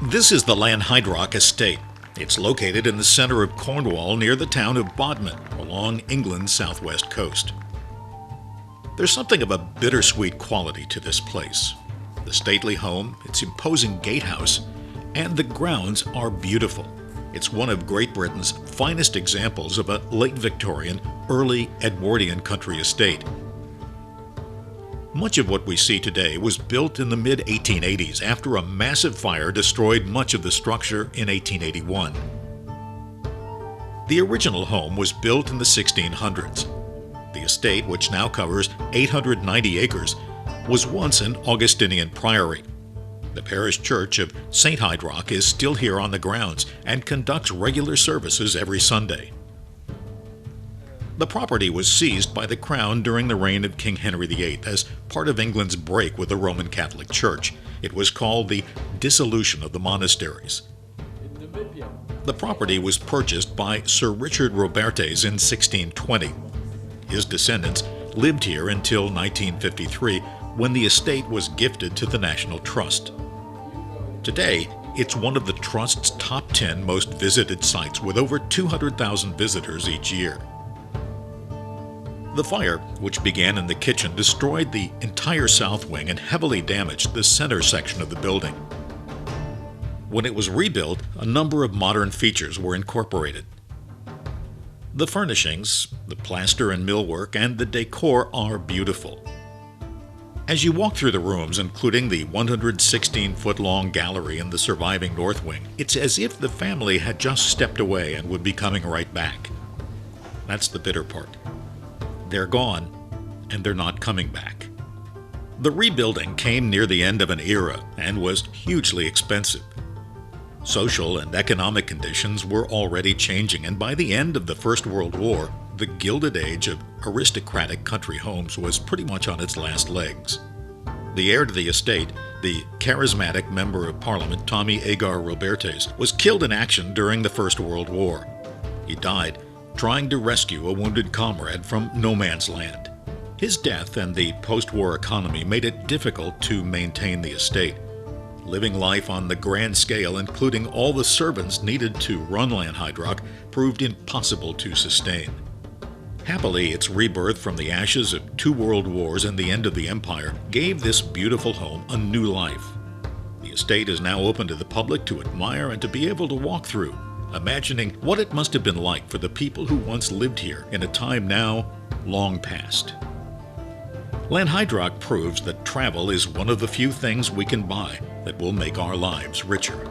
This is the Lanhydrock estate. It's located in the center of Cornwall near the town of Bodmin, along England's southwest coast. There's something of a bittersweet quality to this place. The stately home, its imposing gatehouse, and the grounds are beautiful. It's one of Great Britain's finest examples of a late Victorian, early Edwardian country estate. Much of what we see today was built in the mid-1880s after a massive fire destroyed much of the structure in 1881. The original home was built in the 1600s. The estate, which now covers 890 acres, was once an Augustinian Priory. The parish church of St. Hydrock is still here on the grounds and conducts regular services every Sunday. The property was seized by the Crown during the reign of King Henry VIII as part of England's break with the Roman Catholic Church. It was called the Dissolution of the Monasteries. The property was purchased by Sir Richard Robertes in 1620. His descendants lived here until 1953, when the estate was gifted to the National Trust. Today, it's one of the Trust's top 10 most visited sites, with over 200,000 visitors each year. The fire, which began in the kitchen, destroyed the entire south wing and heavily damaged the center section of the building. When it was rebuilt, a number of modern features were incorporated. The furnishings, the plaster and millwork, and the decor are beautiful. As you walk through the rooms, including the 116-foot-long gallery in the surviving north wing, it's as if the family had just stepped away and would be coming right back. That's the bitter part. They're gone, and they're not coming back. The rebuilding came near the end of an era and was hugely expensive. Social and economic conditions were already changing, and by the end of the First World War, the Gilded Age of aristocratic country homes was pretty much on its last legs. The heir to the estate, the charismatic Member of Parliament Tommy Agar Robertes, was killed in action during the First World War. He died trying to rescue a wounded comrade from no man's land. His death and the post-war economy made it difficult to maintain the estate. Living life on the grand scale, including all the servants needed to run Lanhydrock, proved impossible to sustain. Happily, its rebirth from the ashes of 2 world wars and the end of the empire gave this beautiful home a new life. The estate is now open to the public to admire and to be able to walk through, imagining what it must have been like for the people who once lived here in a time now long past. Lanhydrock proves that travel is one of the few things we can buy that will make our lives richer.